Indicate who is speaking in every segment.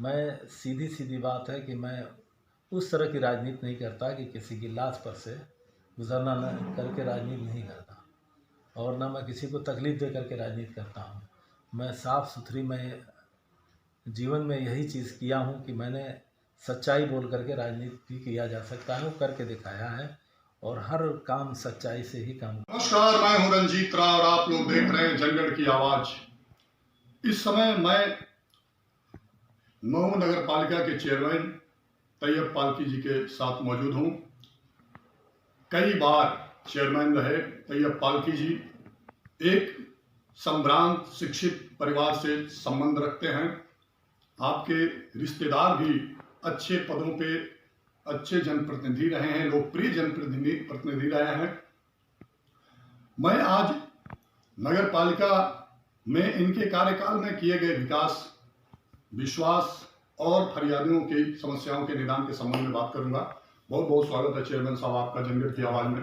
Speaker 1: मैं सीधी सीधी बात है कि मैं उस तरह की राजनीति नहीं करता कि किसी की लाश पर से गुजरना न करके राजनीति नहीं करता, और ना मैं किसी को तकलीफ़ दे करके राजनीति करता हूँ। मैं साफ़ सुथरी मैं जीवन में यही चीज़ किया हूँ कि मैंने सच्चाई बोल करके राजनीति किया जा सकता है, वो करके दिखाया है, और हर काम सच्चाई से ही काम।
Speaker 2: नमस्कार, मैं हूं रंजीत राव और आप लोग देख रहे हैं जनगण की आवाज। इस समय मैं मऊ नगर पालिका के चेयरमैन तैयब पालकी जी के साथ मौजूद हूं। कई बार चेयरमैन रहे तैयब पालकी जी एक संभ्रांत शिक्षित परिवार से संबंध रखते हैं। आपके रिश्तेदार भी अच्छे पदों पे अच्छे जनप्रतिनिधि रहे हैं, लोकप्रिय जनप्रतिनिधि रहे हैं। मैं आज नगर पालिका में इनके कार्यकाल में किए गए विकास, विश्वास और फरियादियों की समस्याओं के निदान के संबंध में बात करूंगा। बहुत बहुत स्वागत है चेयरमैन साहब आपका जनगण की आवाज में।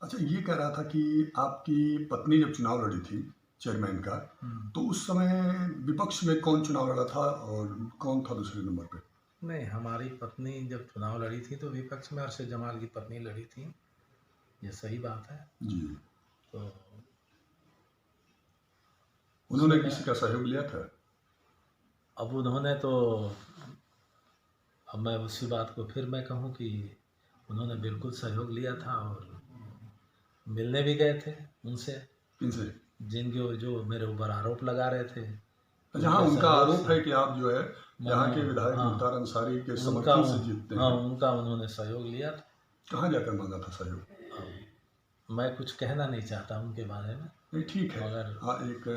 Speaker 3: अच्छा, ये कह रहा था कि आपकी पत्नी जब चुनाव लड़ी थी चेयरमैन का, तो उस समय विपक्ष में कौन चुनाव लड़ा था और कौन था दूसरे नंबर पे?
Speaker 1: नहीं, हमारी पत्नी जब चुनाव लड़ी थी तो विपक्ष में अरशद जमाल की पत्नी लड़ी थी, ये सही बात है
Speaker 3: जी।
Speaker 1: तो
Speaker 3: उन्होंने किसी का सहयोग लिया था?
Speaker 1: अब उन्होंने तो, अब मैं उसी बात को फिर मैं कहूँ कि उन्होंने बिल्कुल सहयोग लिया था, और मिलने भी गए थे उनसे,
Speaker 3: किनसे?
Speaker 1: जिनके जो मेरे ऊपर आरोप लगा रहे थे।
Speaker 3: अच्छा, हाँ, उनका आरोप है कि आप जो है यहाँ के विधायक
Speaker 1: हाँ,
Speaker 3: मुख्तार अंसारी के समर्थन से जीतते हैं।
Speaker 1: हाँ, उनका उन्होंने सहयोग लिया था।
Speaker 3: कहाँ जाकर मांगा था सहयोग?
Speaker 1: मैं कुछ कहना नहीं चाहता उनके बारे में।
Speaker 3: नहीं, ठीक है,
Speaker 1: मगर
Speaker 3: हाँ, एक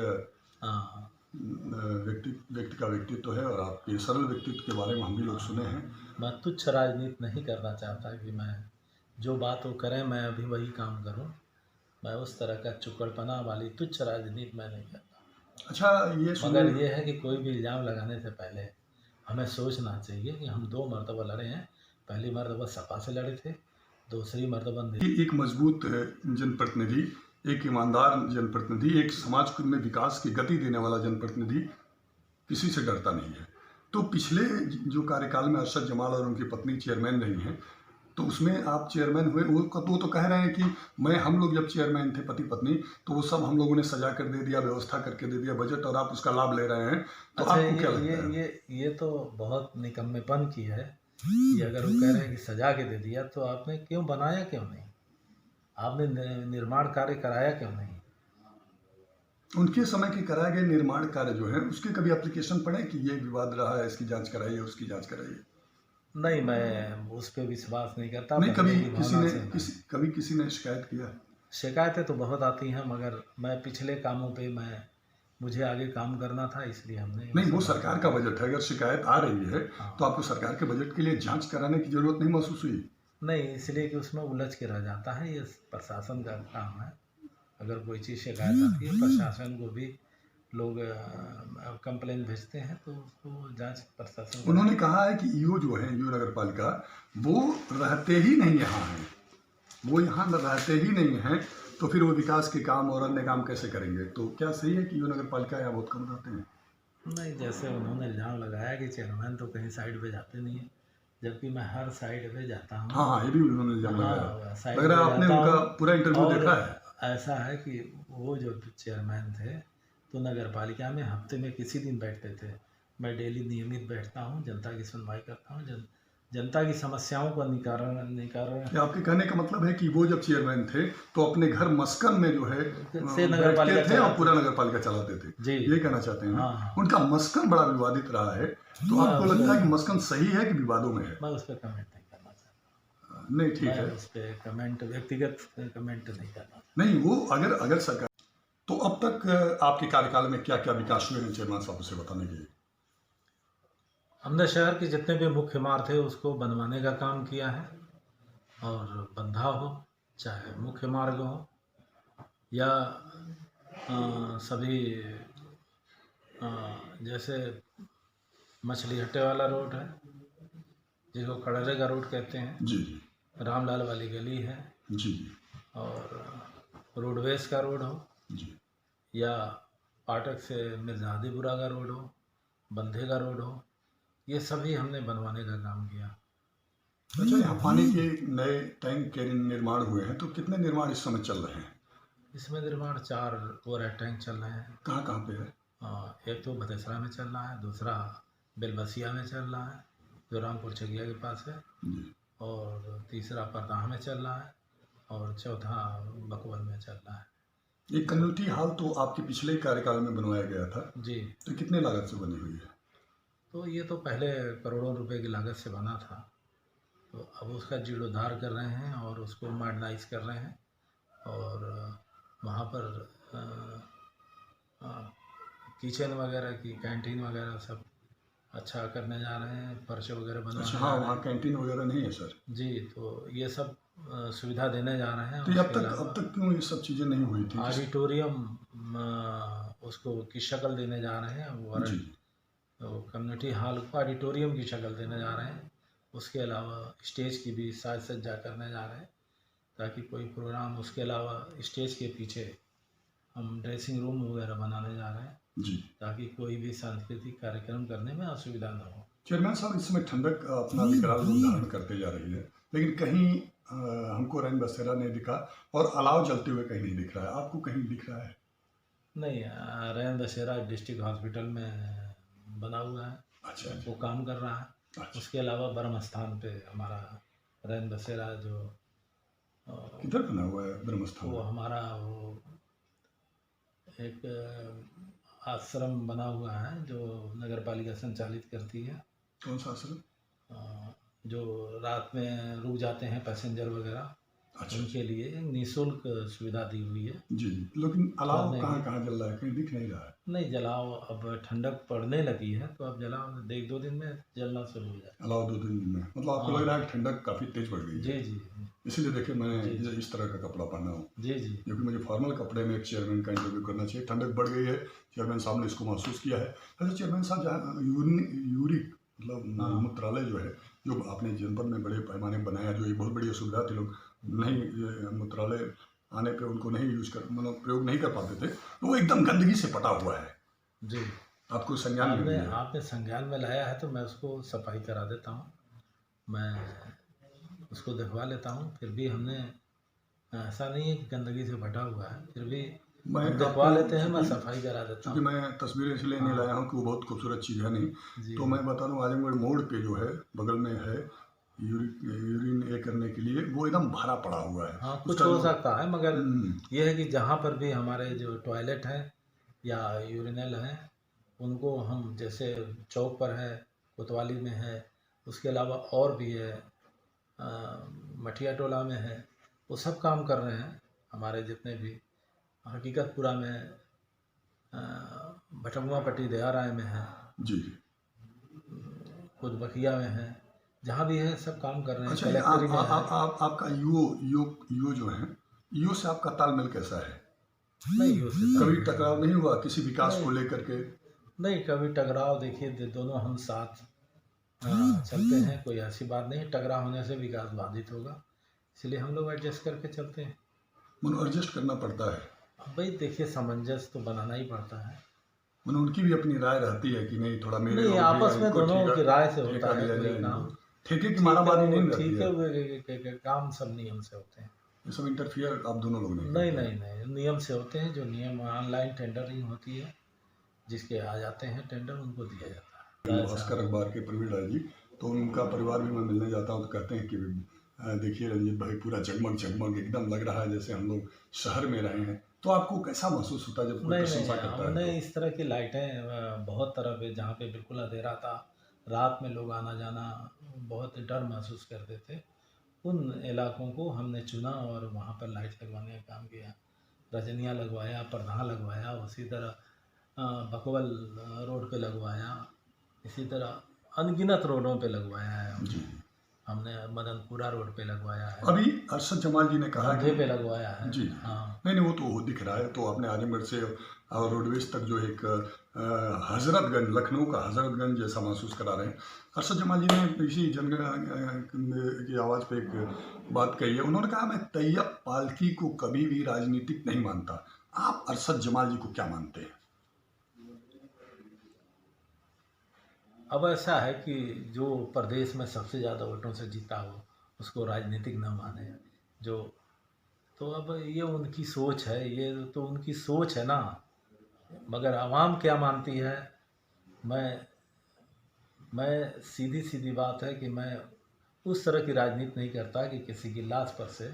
Speaker 3: व्यक्ति का व्यक्तित्व है और आपके सरल व्यक्तित्व के बारे में हम भी लोग सुने हैं।
Speaker 1: मैं तुच्छ राजनीति नहीं करना चाहता कि मैं जो बात वो करें मैं अभी वही काम करूं। मैं उस तरह का चुक्कड़पना वाली तुच्छ राजनीति मैं नहीं करता।
Speaker 3: अच्छा, ये
Speaker 1: मगर ये है कि कोई भी इल्ज़ाम लगाने से पहले हमें सोचना चाहिए कि हम 2 मरतबा लड़े हैं। पहली मरतबा सपा से लड़े थे, दूसरी मरतबा
Speaker 3: एक मजबूत जनप्रतिनिधि, एक ईमानदार जनप्रतिनिधि, एक समाज में विकास की गति देने वाला जनप्रतिनिधि किसी से डरता नहीं है। तो पिछले जो कार्यकाल में अरशद जमाल और उनकी पत्नी चेयरमैन रही हैं, तो उसमें आप चेयरमैन हुए। वो तो कह रहे हैं कि हम लोग जब चेयरमैन थे पति पत्नी, तो वो सब हम लोगों ने सजा कर दे दिया, व्यवस्था करके दे दिया बजट, और आप उसका लाभ ले रहे हैं। तो
Speaker 1: अच्छा,
Speaker 3: आपको क्या लगता है?
Speaker 1: ये तो बहुत निकम्मेपन की है कि अगर वो कह रहे हैं कि सजा के दे दिया, तो आपने क्यों बनाया क्यों नहीं? आपने निर्माण कार्य कराया क्यों नहीं?
Speaker 3: उनके समय के कराए गए निर्माण कार्य जो है उसके कभी एप्लीकेशन पड़े कि ये विवाद रहा है, इसकी जांच कराइए, उसकी जांच कराइए?
Speaker 1: नहीं, मैं उस पर विश्वास नहीं करता।
Speaker 3: नहीं, कभी
Speaker 1: किसी
Speaker 3: ने शिकायत किया?
Speaker 1: शिकायतें तो बहुत आती हैं, मगर मैं पिछले कामों पे मुझे आगे काम करना था, इसलिए हमने
Speaker 3: नहीं, वो सरकार का बजट है, अगर शिकायत आ रही है तो आपको सरकार के बजट के लिए जांच कराने की जरूरत नहीं महसूस हुई?
Speaker 1: नहीं, इसलिए कि उसमें उलझ के रह जाता है। ये प्रशासन का काम है। अगर कोई चीज़ शिकायत आती है, प्रशासन को भी लोग कंप्लेन भेजते हैं, तो उसको जांच प्रशासन।
Speaker 3: उन्होंने कहा है कि ईओ जो है, ईओ नगर पालिका, वो रहते ही नहीं यहाँ हैं, वो यहाँ रहते ही नहीं हैं, तो फिर वो विकास के काम और अन्य काम कैसे करेंगे? तो क्या सही है कि ईओ नगर पालिका यहाँ बहुत कम रहते हैं?
Speaker 1: नहीं, जैसे उन्होंने इल्ज़ाम लगाया कि चेयरमैन तो कहीं साइड पे जाते नहीं है, जबकि मैं हर साइड पे जाता हूँ।
Speaker 3: हाँ, ये भी उन्होंने इल्ज़ाम लगाया।
Speaker 1: लग रहा है आपने
Speaker 3: उनका पूरा इंटरव्यू देखा है?
Speaker 1: ऐसा है कि वो जो चेयरमैन थे तो नगर पालिका में हफ्ते में किसी दिन बैठते थे। मैं डेली नियमित बैठता हूँ, जनता की सुनवाई करता हूँ, जनता की समस्याओं का निकारण।
Speaker 3: आपके कहने का मतलब है कि वो जब चेयरमैन थे तो अपने घर मस्कन में जो है
Speaker 1: से नगर पालिका
Speaker 3: थे और पूरा नगर पालिका चलाते थे जी, ये कहना चाहते हैं?
Speaker 1: हाँ।
Speaker 3: उनका मस्कन बड़ा विवादित रहा है, तो आपको लगता है कि मस्कन सही है कि विवादों में है?
Speaker 1: मैं उस पर कमेंट नहीं करना चाहता।
Speaker 3: नहीं, ठीक है,
Speaker 1: उस पर व्यक्तिगत कमेंट नहीं करना।
Speaker 3: नहीं, वो अगर सरकार। तो अब तक आपके कार्यकाल में क्या क्या विकास हुए हैं चेयरमैन साहब से बताने के लिए?
Speaker 1: हमने शहर के जितने भी मुख्य मार्ग थे उसको बनवाने का काम किया है, और बंधा हो चाहे मुख्य मार्ग हो या सभी जैसे मछली हट्टे वाला रोड है जिसको खड़रे का रोड कहते हैं,
Speaker 3: जी,
Speaker 1: रामलाल वाली गली है
Speaker 3: जी,
Speaker 1: और रोडवेज का रोड हो
Speaker 3: जी,
Speaker 1: या पाठक से मिर्जादीपुरा का रोड हो, बंधे का रोड हो, ये सभी हमने बनवाने का काम किया।
Speaker 3: अच्छा, यहाँ पानी के नए टैंक के निर्माण हुए हैं, तो कितने निर्माण इस समय चल रहे हैं?
Speaker 1: इसमें निर्माण 4 ओवर टैंक चल रहे हैं।
Speaker 3: कहाँ कहाँ पे है?
Speaker 1: एक तो भदेसरा में चल रहा है, दूसरा बेलबसिया में चल रहा है जो रामपुर चकिया के पास है,
Speaker 3: जी।
Speaker 1: और तीसरा परदाह में चल रहा है, और चौथा बकवल में चल रहा है।
Speaker 3: ये कम्युनिटी हॉल तो आपके पिछले कार्यकाल में बनवाया गया था,
Speaker 1: जी।
Speaker 3: तो कितने लागत से बनी हुई है?
Speaker 1: तो ये तो पहले करोड़ों रुपए की लागत से बना था, तो अब उसका जीर्णोद्धार कर रहे हैं और उसको मॉडर्नाइज कर रहे हैं, और वहाँ पर किचन वगैरह की, कैंटीन वगैरह सब अच्छा करने जा रहे हैं, फर्श वगैरह बनवाने
Speaker 3: अच्छा,
Speaker 1: जा
Speaker 3: हाँ,
Speaker 1: रहे
Speaker 3: वहाँ कैंटीन वगैरह नहीं है सर?
Speaker 1: हैं। जी, तो ये सब सुविधा देने जा रहे हैं।
Speaker 3: तो ये
Speaker 1: उसके अलावा
Speaker 3: अब तक क्यों ये सब चीज़ें नहीं हुई थी?
Speaker 1: ऑडिटोरियम उसको की शक्ल देने जा रहे हैं, और
Speaker 3: जी।
Speaker 1: तो कम्युनिटी हॉल को ऑडिटोरियम की शक्ल देने जा रहे हैं। उसके अलावा स्टेज की भी साज सज्जा करने जा रहे हैं, ताकि कोई प्रोग्राम, उसके अलावा स्टेज के पीछे हम ड्रेसिंग रूम वगैरह बनाने जा रहे हैं,
Speaker 3: जी।
Speaker 1: ताकि कोई भी सांस्कृतिक कार्यक्रम करने में असुविधा न हो।
Speaker 3: चेयरमैन साहब, इस समय ठंडक अपना विकराल रूप धारण करते जा रही है, लेकिन कहीं हमको रैन बसेरा नहीं दिखा, और अलाव जलते हुए कहीं नहीं दिख रहा है। आपको कहीं दिख रहा है?
Speaker 1: नहीं, रैन बसेरा डिस्ट्रिक्ट हॉस्पिटल में बना हुआ है।
Speaker 3: अच्छा,
Speaker 1: वो काम कर रहा है।
Speaker 3: अच्छा।
Speaker 1: उसके अलावा ब्रह्म स्थान पे हमारा रैन बसेरा जो
Speaker 3: किधर बना हुआ है ब्रह्मस्थान?
Speaker 1: वो हमारा वो एक आश्रम बना हुआ है जो नगर पालिका संचालित करती है।
Speaker 3: कौन सा आश्रम?
Speaker 1: जो रात में रुक जाते हैं पैसेंजर वगैरह,
Speaker 3: अच्छा,
Speaker 1: उनके लिए निःशुल्क सुविधा दी हुई है।
Speaker 3: जी। लेकिन अलाव
Speaker 1: नहीं,
Speaker 3: कहाँ कहाँ जल रहा है? कहीं दिख नहीं रहा है।
Speaker 1: नहीं, जलाओ, अब ठंडक पड़ने लगी है तो अब जलाओ 1-2 दिन में जलना शुरू हो जाए।
Speaker 3: अलाव 2 दिन में, मतलब आपको
Speaker 1: हाँ।
Speaker 3: लग रहा है कि ठंडक काफ़ी तेज बढ़ गई है?
Speaker 1: जी जी
Speaker 3: इसीलिए देखिए, मैंने
Speaker 1: जी।
Speaker 3: इस तरह का कपड़ा पहना हूँ,
Speaker 1: जी जी
Speaker 3: क्योंकि मुझे फॉर्मल कपड़े में एक चेयरमैन का इंटरव्यू करना चाहिए। ठंडक बढ़ गई है, चेयरमैन साहब ने इसको महसूस किया है। अच्छा चेयरमैन साहब, जहाँ यूरिक मतलब
Speaker 1: हाँ।
Speaker 3: मूत्रालय जो है, जो आपने जनपद में बड़े पैमाने पर बनाया, जो ये बहुत बड़ी असुविधा थी, लोग नहीं, ये मूत्रालय आने पे उनको नहीं यूज कर, मतलब प्रयोग नहीं कर पाते थे, तो वो एकदम गंदगी से पटा हुआ है।
Speaker 1: जी।
Speaker 3: आपको संज्ञान में लिया है?
Speaker 1: आपने संज्ञान में लाया है तो मैं उसको सफाई करा देता हूँ, मैं उसको दिखवा लेता हूँ। फिर भी हमने, ऐसा नहीं है कि गंदगी से भटा हुआ है, फिर भी
Speaker 3: मैं
Speaker 1: हम दिखवा
Speaker 3: आपको-
Speaker 1: लेते हैं, मैं
Speaker 3: क्योंकि-
Speaker 1: सफाई करा देता
Speaker 3: क्योंकि
Speaker 1: हूँ।
Speaker 3: मैं तस्वीरें इसलिए नहीं लाया हूँ कि वो बहुत खूबसूरत चीज़ है नहीं,
Speaker 1: जी।
Speaker 3: तो मैं बता दूँ, आजमगढ़ मोड़ पे जो है बगल में है यूरिन ये करने के लिए, वो एकदम भरा पड़ा हुआ है।
Speaker 1: हाँ, कुछ
Speaker 3: उसका
Speaker 1: हो
Speaker 3: जो-
Speaker 1: सकता है, मगर
Speaker 3: हम्म,
Speaker 1: ये है कि जहाँ पर भी हमारे जो टॉयलेट हैं या यूरिनल हैं, उनको हम, जैसे चौक पर है, कोतवाली में है, उसके अलावा और भी है, मठिया टोला में है, वो सब काम कर रहे हैं हमारे जितने भी। हकीकतपुरा में, भटंगवा पट्टी दयाराय में है,
Speaker 3: जी।
Speaker 1: कुदबकिया में है, जहाँ भी है सब काम कर रहे हैं।
Speaker 3: अच्छा,
Speaker 1: कलेक्टरी में है।
Speaker 3: आपका यूओ जो है, यूओ से आपका तालमेल कैसा है?
Speaker 1: नहीं हो सकता।
Speaker 3: कभी टकराव नहीं हुआ किसी विकास को
Speaker 1: नहीं।
Speaker 3: लेकर के?
Speaker 1: नहीं, कभी टकराव, देखिए दोनों हम साथ चलते हैं, कोई ऐसी बात नहीं। टकराव होने से विकास बाधित होगा, इसलिए हम लोग एडजस्ट करके चलते हैं।
Speaker 3: मनो एडजस्ट करना पड़ता है।
Speaker 1: अब भाई देखिए, सामंजस्य तो बनाना ही पड़ता है।
Speaker 3: मनो उनकी भी अपनी राय रहती है कि नहीं, थोड़ा मेरे
Speaker 1: नहीं,
Speaker 3: लोग भी
Speaker 1: आपस में
Speaker 3: इनको
Speaker 1: दोनों
Speaker 3: ठेका-
Speaker 1: की राय से
Speaker 3: ठेका
Speaker 1: होता है
Speaker 3: दिया
Speaker 1: कोई
Speaker 3: जाए
Speaker 1: काम।
Speaker 3: इनको। ठेके की मारामारी नहीं रहती
Speaker 1: ठीक
Speaker 3: है।
Speaker 1: है, काम सब नियम से होते हैं।
Speaker 3: ये सब इंटरफियर आप दोनों लोग नहीं
Speaker 1: नहीं
Speaker 3: करते।
Speaker 1: नहीं नहीं, नियम से होते हैं। जो नियम, ऑनलाइन टेंडरिंग होती है, जिसके आ जाते हैं टेंडर, उनको दिया जाता है।
Speaker 3: भास्कर अखबार के प्रवीण राय जी, तो उनका परिवार भी मैं मिलने जाता हूँ, तो कहते हैं कि देखिए रंजीत भाई, पूरा जगमग जगमग एकदम लग रहा है जैसे हम लोग शहर में रहे हैं। तो आपको कैसा महसूस होता है जब कोई
Speaker 1: नहीं
Speaker 3: प्रशंसा
Speaker 1: नहीं,
Speaker 3: करता
Speaker 1: हमने
Speaker 3: है?
Speaker 1: इस तरह की लाइटें बहुत तरह पे, जहाँ पे बिल्कुल अंधेरा था, रात में लोग आना जाना बहुत डर महसूस करते थे, उन इलाकों को हमने चुना और वहाँ पर लाइट लगवाने का काम किया। रजनिया लगवाया, परधा लगवाया, उसी तरह बकवल रोड पे लगवाया, इसी तरह अनगिनत रोडों पे लगवाया है।
Speaker 3: जी।
Speaker 1: हमने मदनपुरा रोड पे लगवाया है,
Speaker 3: अभी अरशद जमाल जी ने कहा
Speaker 1: बंधे
Speaker 3: कि
Speaker 1: पे लगवाया है।
Speaker 3: जी।
Speaker 1: हाँ।
Speaker 3: नहीं नहीं, वो तो दिख रहा है। तो आपने आजमगढ़ से और रोडवेज तक जो एक हजरतगंज, लखनऊ का हजरतगंज जैसा महसूस करा रहे हैं। अरशद जमाल जी ने इसी जनगण की आवाज़ पे एक बात कही है। उन्होंने कहा, मैं तैयब पालकी को कभी भी राजनीतिक नहीं मानता। आप अरशद जमाल जी को क्या मानते हैं?
Speaker 1: अब ऐसा है कि जो प्रदेश में सबसे ज़्यादा वोटों से जीता हो उसको राजनीतिक न माने जो, तो अब ये उनकी सोच है, ये तो उनकी सोच है ना, मगर आवाम क्या मानती है। मैं सीधी सीधी बात है कि मैं उस तरह की राजनीति नहीं करता कि किसी की लाश पर से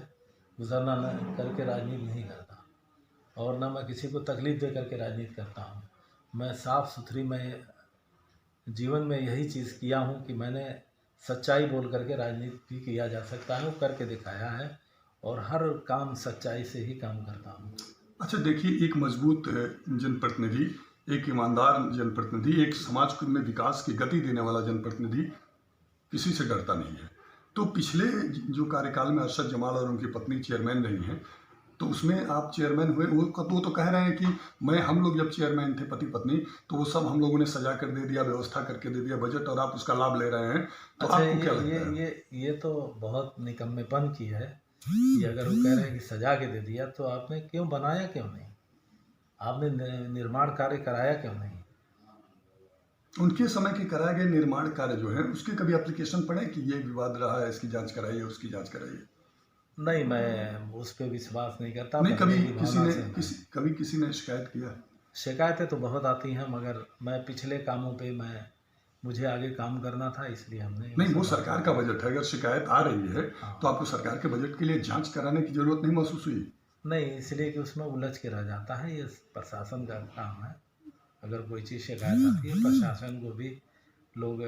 Speaker 1: गुजरना न करके राजनीति नहीं करता, और ना मैं किसी को तकलीफ़ दे करके राजनीति करता हूँ। मैं साफ़ सुथरी, मैं जीवन में यही चीज़ किया हूँ कि मैंने सच्चाई बोल करके राजनीति किया जा सकता है, वो करके दिखाया है, और हर काम सच्चाई से ही काम करता हूँ।
Speaker 3: अच्छा देखिए, एक मजबूत जनप्रतिनिधि, एक ईमानदार जनप्रतिनिधि, एक समाज में विकास की गति देने वाला जनप्रतिनिधि किसी से डरता नहीं है। तो पिछले जो कार्यकाल में अरशद जमाल और उनकी पत्नी चेयरमैन रही हैं, तो उसमें आप चेयरमैन हुए, वो तो कह रहे हैं कि हम लोग जब चेयरमैन थे पति पत्नी, तो वो सब हम लोगों ने सजा कर दे दिया, व्यवस्था करके दे दिया बजट, और आप उसका लाभ ले रहे हैं। तो
Speaker 1: अच्छा,
Speaker 3: आपको क्या लगता है?
Speaker 1: ये तो बहुत निकम्मेपन की है कि अगर वो कह रहे हैं कि सजा के दे दिया, तो आपने क्यों बनाया, क्यों नहीं? आपने निर्माण कार्य कराया क्यों नहीं?
Speaker 3: उनके समय के कराए गए निर्माण कार्य जो है उसके कभी एप्लीकेशन पड़े कि ये विवाद रहा है, इसकी जांच कराइए, उसकी जांच कराइए?
Speaker 1: नहीं, मैं उस पर विश्वास नहीं करता।
Speaker 3: नहीं, कभी
Speaker 1: बनने की भावना से नहीं।
Speaker 3: किसी ने शिकायत किया?
Speaker 1: शिकायतें तो बहुत आती हैं, मगर मैं पिछले कामों पे मुझे आगे काम करना था, इसलिए हमने
Speaker 3: नहीं, वो सरकार का बजट है, अगर शिकायत आ रही है
Speaker 1: हाँ।
Speaker 3: तो आपको सरकार के बजट के लिए जांच कराने की जरूरत नहीं महसूस हुई?
Speaker 1: नहीं, इसलिए कि उसमें उलझ के रह जाता है, ये प्रशासन का काम है। अगर कोई चीज़ शिकायत आती है, प्रशासन को भी लोग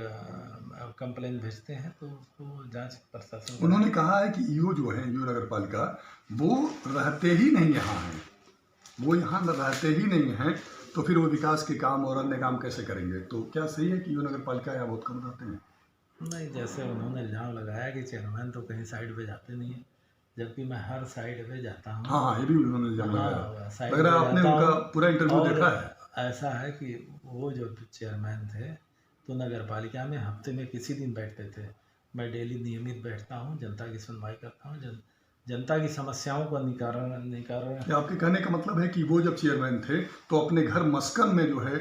Speaker 1: कंप्लेन भेजते हैं, तो उसको जांच प्रशासन
Speaker 3: उन्होंने कहा है कि ईओ जो है, ईओ नगर पालिका, वो रहते ही नहीं यहाँ हैं, वो यहाँ रहते ही नहीं हैं, तो फिर वो विकास के काम और अन्य काम कैसे करेंगे? तो क्या सही है कि ईओ नगर पालिका यहाँ बहुत कम रहते हैं?
Speaker 1: नहीं, जैसे उन्होंने इल्ज़ाम लगाया कि चेयरमैन तो कहीं साइड पे जाते नहीं है, जबकि मैं हर साइड पे जाता हूँ।
Speaker 3: हाँ, ये भी उन्होंने इल्जाम लगाया।
Speaker 1: हाँ, साइड
Speaker 3: लग रहा है
Speaker 1: पे
Speaker 3: आपने
Speaker 1: जाता
Speaker 3: उनका
Speaker 1: हूँ।
Speaker 3: पूरा इंटरव्यू
Speaker 1: और
Speaker 3: देखा है?
Speaker 1: ऐसा है कि वो जो चेयरमैन थे, तो नगर पालिका में हफ्ते में किसी दिन बैठते थे। मैं डेली नियमित बैठता हूँ, जनता की सुनवाई करता हूँ, जनता की समस्याओं का निकारण
Speaker 3: कि आपके कहने का मतलब है कि वो जब चेयरमैन थे तो अपने घर मस्कन में जो है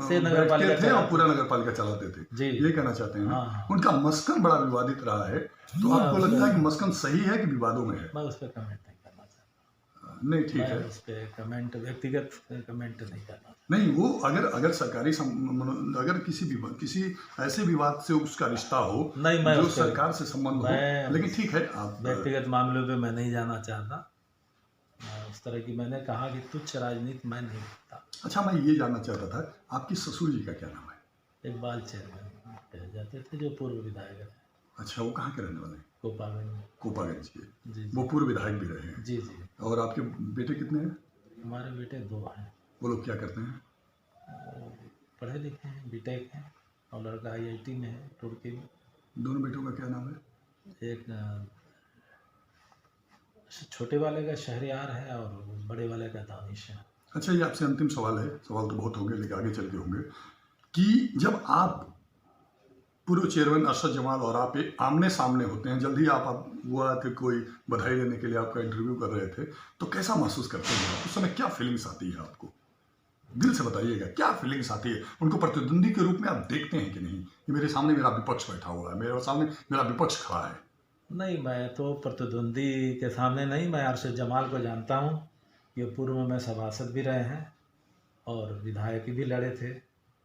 Speaker 1: से नगर पालिका
Speaker 3: बैठते थे और
Speaker 1: चलाते
Speaker 3: पूरा नगर पालिका चलाते थे,
Speaker 1: जी।
Speaker 3: ये कहना चाहते हैं?
Speaker 1: हाँ, हाँ।
Speaker 3: उनका मस्कन बड़ा विवादित रहा है, तो आपको लगता है कि मस्कन सही है कि विवादों में है?
Speaker 1: मैं उस पर कमेंट नहीं करना चाहता।
Speaker 3: नहीं, ठीक है।
Speaker 1: मैं उस पर कमेंट, व्यक्तिगत कमेंट नहीं करना।
Speaker 3: नहीं, वो अगर सरकारी अगर किसी ऐसे विवाद से उसका रिश्ता हो
Speaker 1: नहीं, मैं
Speaker 3: जो
Speaker 1: उस पर-
Speaker 3: सरकार से संबंध हो, लेकिन ठीक है, आप
Speaker 1: व्यक्तिगत मामलों पे मैं नहीं जाना चाहता। उस तरह की मैंने कहा कि तुच्छ राजनीति मैं नहीं करता।
Speaker 3: अच्छा, मैं ये जानना चाहता था, आपकी ससुर जी का क्या नाम है?
Speaker 1: इकबाल चेयरमैन कहे जाते थे, जो पूर्व विधायक है।
Speaker 3: अच्छा, वो कहाँ के रहने वाले हैं?
Speaker 1: कोपागंज।
Speaker 3: कोपागंज के।
Speaker 1: जी
Speaker 3: वो पूर्व विधायक भी रहे हैं।
Speaker 1: जी जी।
Speaker 3: और आपके बेटे कितने हैं?
Speaker 1: हमारे बेटे 2 हैं।
Speaker 3: वो लोग क्या करते हैं?
Speaker 1: वो पढ़े लिखे हैं, बीटेक हैं, और लड़का IIT में है, रुड़की में।
Speaker 3: दोनों बेटों का क्या नाम है?
Speaker 1: एक छोटे वाले का शहरयार है, और बड़े वाले का दानिश है।
Speaker 3: अच्छा, ये आपसे अंतिम सवाल है, सवाल तो बहुत होंगे लेकिन आगे चल के होंगे, कि जब आप पूर्व चेयरमैन अरशद जमाल और आप आमने सामने होते हैं, जल्द ही आप हुआ थे, कोई बधाई देने के लिए आपका इंटरव्यू कर रहे थे, तो कैसा महसूस करते हैं आप? उस समय क्या फीलिंग्स आती है आपको? दिल से बताइएगा, क्या फीलिंग्स आती है? उनको प्रतिद्वंदी के रूप में आप देखते हैं कि नहीं, कि मेरे सामने मेरा विपक्ष बैठा हुआ है, मेरे सामने मेरा विपक्ष खड़ा है?
Speaker 1: नहीं, मैं तो प्रतिद्वंदी के सामने नहीं, मैं अरशद जमाल को जानता हूँ। ये पूर्व में सभासद भी रहे हैं और विधायक भी लड़े थे।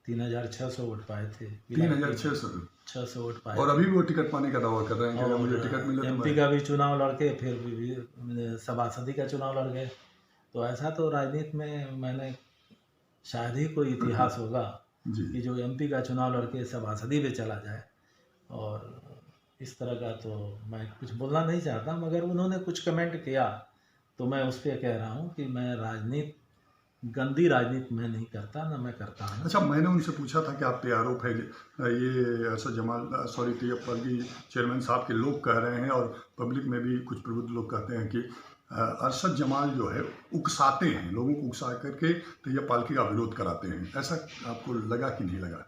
Speaker 1: 3600 वोट पाए थे।
Speaker 3: 3600
Speaker 1: वोट पाए।
Speaker 3: और अभी भी वो टिकट पाने का दावा कर रहे हैं कि अगर मुझे टिकट मिले तो
Speaker 1: MP का भी चुनाव लड़के, फिर सभासदी का चुनाव लड़ गए। तो ऐसा तो राजनीति में मैंने शायद ही कोई इतिहास होगा कि जो MP का चुनाव लड़के सभासदी पे चला जाए। और इस तरह का तो मैं कुछ बोलना नहीं चाहता, मगर उन्होंने कुछ कमेंट किया तो मैं उस पर कह रहा हूँ कि मैं गंदी राजनीति मैं नहीं करता, ना मैं करता हूँ।
Speaker 3: अच्छा, मैंने उनसे पूछा था कि आप पे आरोप है ये अरशद जमाल तैयब पालकी चेयरमैन साहब के लोग कह रहे हैं, और पब्लिक में भी कुछ प्रबुद्ध लोग कहते हैं कि अरशद जमाल जो है उकसाते हैं, लोगों को उकसा करके तैयब पालकी का विरोध कराते हैं। ऐसा आपको लगा कि नहीं लगा?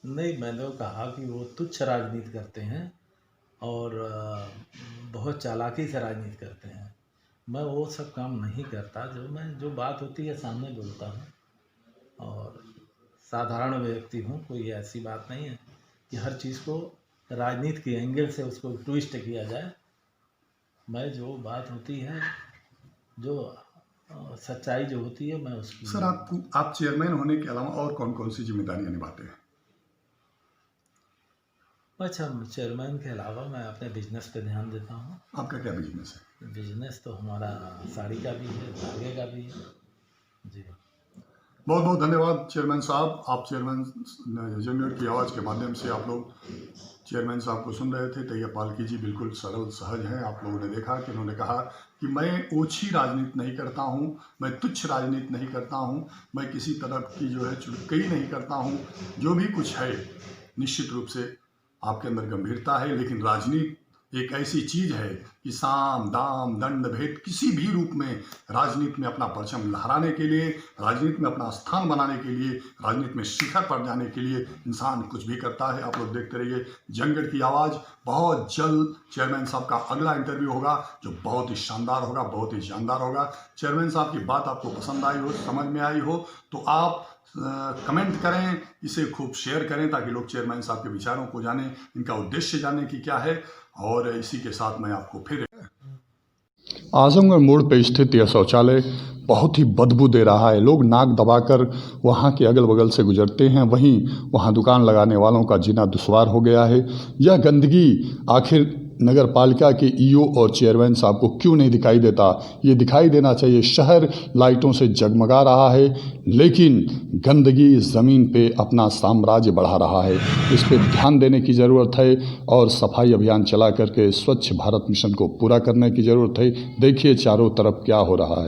Speaker 1: नहीं, मैंने तो कहा कि वो तुच्छ राजनीति करते हैं और बहुत चालाकी से राजनीति करते हैं। मैं वो सब काम नहीं करता, जो बात होती है सामने बोलता हूँ, और साधारण व्यक्ति हूँ, कोई ऐसी बात नहीं है कि हर चीज़ को राजनीति के एंगल से उसको ट्विस्ट किया जाए। मैं जो बात होती है, जो सच्चाई जो होती है, मैं उसकी।
Speaker 3: सर, आप चेयरमैन होने के अलावा और कौन कौन सी जिम्मेदारियां निभाते हैं?
Speaker 1: अच्छा, चेयरमैन के अलावा मैं अपने बिजनेस पे ध्यान देता हूँ।
Speaker 3: आपका क्या बिजनेस है?
Speaker 1: बिजनेस तो हमारा साड़ी का भी है, धागे का भी है जी।
Speaker 3: बहुत बहुत धन्यवाद चेयरमैन साहब। आप चेयरमैन जनरेट की आवाज़ के माध्यम से आप लोग चेयरमैन साहब को सुन रहे थे। तैयब पालकी जी बिल्कुल सरल सहज हैं। आप लोगों ने देखा कि उन्होंने कहा कि मैं ओछी राजनीति नहीं करता हूं, मैं तुच्छ राजनीति नहीं करता हूं, मैं किसी तरह की जो है चुटकई नहीं करता हूं। जो भी कुछ है निश्चित रूप से आपके अंदर गंभीरता है, लेकिन राजनीति एक ऐसी चीज़ है कि साम दाम दंड भेद किसी भी रूप में राजनीति में अपना परचम लहराने के लिए, राजनीति में अपना स्थान बनाने के लिए, राजनीति में शिखर पर जाने के लिए इंसान कुछ भी करता है। आप लोग देखते रहिए जंगड़ की आवाज़। बहुत जल्द चेयरमैन साहब का अगला इंटरव्यू होगा जो बहुत ही शानदार होगा, बहुत ही जानदार होगा। चेयरमैन साहब की बात आपको पसंद आई हो, समझ में आई हो तो आप कमेंट करें, इसे खूब शेयर करें ताकि लोग चेयरमैन साहब के विचारों को जानें, इनका उद्देश्य जानें कि क्या है। और इसी के साथ मैं आपको फिर आजमगढ़ मोड़ पर स्थित यह शौचालय बहुत ही बदबू दे रहा है। लोग नाक दबाकर वहाँ के अगल बगल से गुजरते हैं, वहीं वहाँ दुकान लगाने वालों का जीना दुश्वार हो गया है। यह गंदगी आखिर नगर पालिका के ईओ और चेयरमैन साहब को क्यों नहीं दिखाई देता? ये दिखाई देना चाहिए। शहर लाइटों से जगमगा रहा है, लेकिन गंदगी ज़मीन पे अपना साम्राज्य बढ़ा रहा है। इस पे ध्यान देने की ज़रूरत है और सफाई अभियान चला करके स्वच्छ भारत मिशन को पूरा करने की ज़रूरत है। देखिए चारों तरफ क्या हो रहा है।